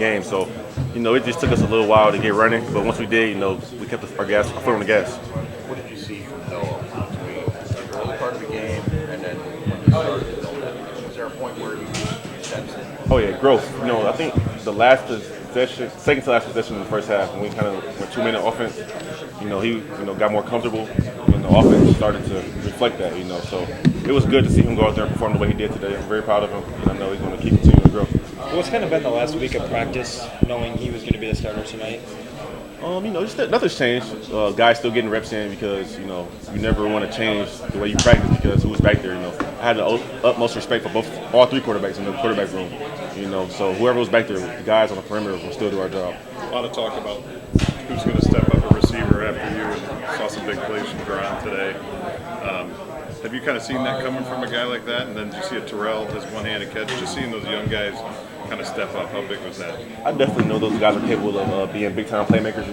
game. So, it just took us a little while to get running, but once we did, we kept our foot on the gas. What did you see from Noah between the early part of the game and then when you started to build that? Was there a point where you sensed it? Oh yeah, growth. I think the last possession, second to last possession in the first half, when we kind of went 2-minute offense, he got more comfortable, and the offense started to reflect that. So it was good to see him go out there and perform the way he did today. I'm very proud of him, and I know he's going to keep continuing to grow. What's kind of been the last week of practice, knowing he was going to be the starter tonight? Just nothing's changed. Guys still getting reps in because, you never want to change the way you practice because who's back there, I had the utmost respect for all three quarterbacks in the quarterback room, so whoever was back there, the guys on the perimeter will still do our job. A lot of talk about who's going to step up a receiver after you, and saw some big plays from Duran today. Have you kind of seen that coming from a guy like that? And then did you see a Terrell, his one-handed catch? Just seeing those young guys kind of step up. How big was that? I definitely know those guys are capable of being big-time playmakers,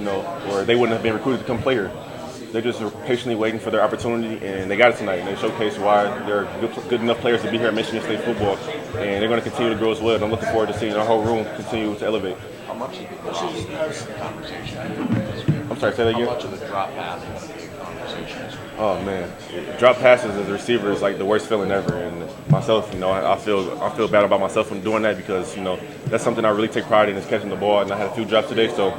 or they wouldn't have been recruited to come play here. They just were patiently waiting for their opportunity, and they got it tonight. And they showcased why they're good enough players to be here at Michigan State football, and they're going to continue to grow as well. And I'm looking forward to seeing our whole room continue to elevate. How much of the conversation? I'm sorry, say that again? How much of the drop pass is a big conversation? Oh man, drop passes as a receiver is like the worst feeling ever. And myself, I feel bad about myself from doing that because that's something I really take pride in is catching the ball. And I had a few drops today, so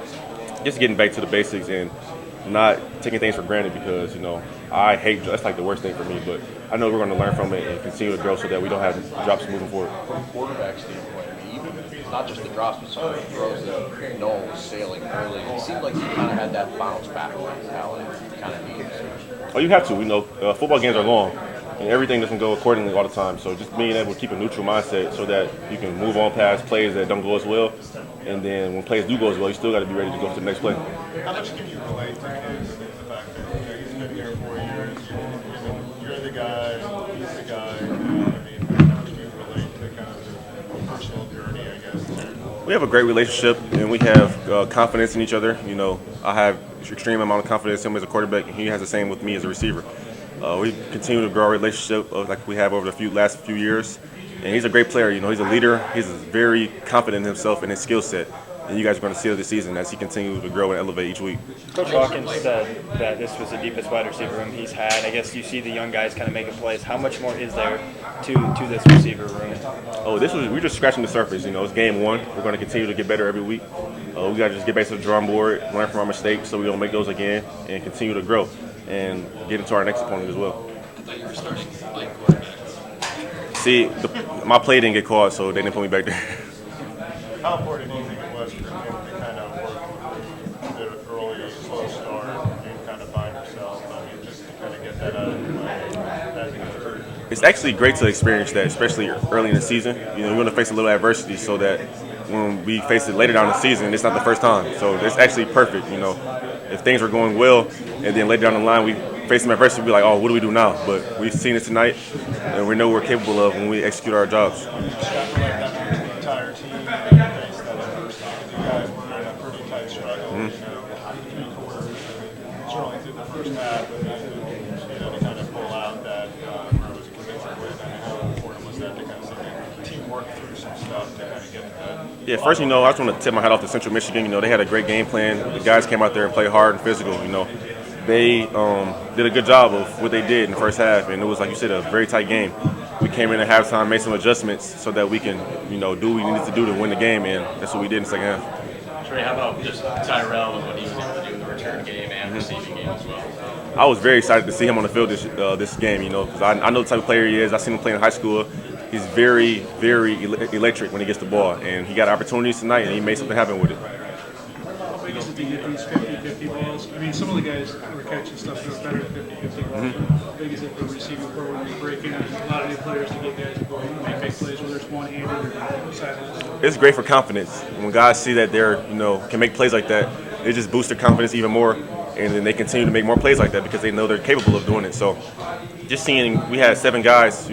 just getting back to the basics and not taking things for granted because I hate that's like the worst thing for me. But I know we're going to learn from it and continue to grow so that we don't have drops moving forward. From a quarterback standpoint, even not just the drops, but some of the throws that Noah was sailing early. It seemed like he kind of had that bounce back mentality kind of needed. Oh, you have to. Football games are long, and everything doesn't go accordingly all the time. So just being able to keep a neutral mindset so that you can move on past plays that don't go as well, and then when plays do go as well, you still got to be ready to go to the next play. How much can you relate to the fact that he's been here 4 years, you're the guy, he's the guy, how much can you relate to kind of the personal journey, I guess? We have a great relationship, and we have confidence in each other. I have extreme amount of confidence in him as a quarterback, and he has the same with me as a receiver. We continue to grow our relationship like we have over the last few years, and he's a great player. He's a leader. He's very confident in himself and his skill set, and you guys are going to see it this season as he continues to grow and elevate each week. Coach Hawkins said that this was the deepest wide receiver room he's had. I guess you see the young guys kind of making plays. How much more is there to this receiver room? We're just scratching the surface. It's game one. We're going to continue to get better every week. We got to just get back to the drawing board, learn from our mistakes so we don't make those again, and continue to grow and get into our next opponent as well. I thought you were starting like quarterback. See, my play didn't get called, so they didn't put me back there. How important do you think it was for him to kind of work the early, slow start and kind of find yourself? Just to kind of get that out of your way. It's actually great to experience that, especially early in the season. You want to face a little adversity so that when we face it later down the season, it's not the first time. So it's actually perfect. If things were going well and then later down the line we face some adversity, we'd be like, oh, what do we do now? But we've seen it tonight, and we know what we're capable of when we execute our jobs. Entire team faced that adversity. You guys were in a pretty tight struggle, 3 quarters, certainly through the first half, but to kind of pull out that where it was a convincing win. How important was that to kind of see the team work through some stuff to kind of get that? Yeah, first, I just want to tip my hat off to Central Michigan. They had a great game plan. The guys came out there and played hard and physical. They did a good job of what they did in the first half, and it was, like you said, a very tight game. We came in at halftime, made some adjustments so that we can, do what we needed to do to win the game, and that's what we did in the second half. Trey, how about just Tyrell and what he was able to do in the return game and receiving game as well? I was very excited to see him on the field this game, because I know the type of player he is. I've seen him play in high school. He's very, very electric when he gets the ball, and he got opportunities tonight, and he made something happen with it. How big is it to get these 50-50 balls? Some of the guys that were catching stuff doing better than 50-50 balls. How big is it for a receiving core when you're breaking a lot of new players to get guys to go make big plays, whether it's one-handed or sidelines? It's great for confidence. When guys see that they're, can make plays like that, it just boosts their confidence even more, and then they continue to make more plays like that because they know they're capable of doing it. So just seeing, we had 7 guys,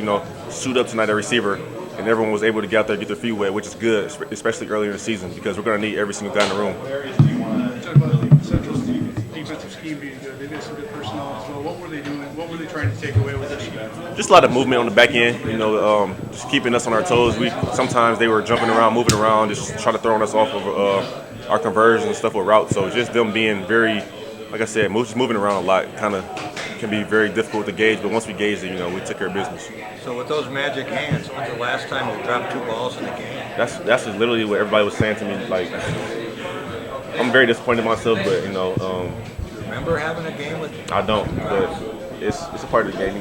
suit up tonight at receiver, and everyone was able to get out there and get their feet wet, which is good, especially earlier in the season, because we're going to need every single guy in the room. Talk about the Central's defensive scheme being good. They did some good personnel as well. What were they doing? What were they trying trying to take away with this? Just a lot of movement on the back end, just keeping us on our toes. Sometimes they were jumping around, moving around, just trying to throw us off of our conversions and stuff with routes. So just them being very, like I said, just moving around a lot kind of can be very difficult to gauge. But once we gauge it, we took care of business. So with those magic hands, when's the last time you dropped 2 balls in a game? That's literally what everybody was saying to me. Like, I'm very disappointed in myself, but Remember having a game with? I don't. But it's a part of the game,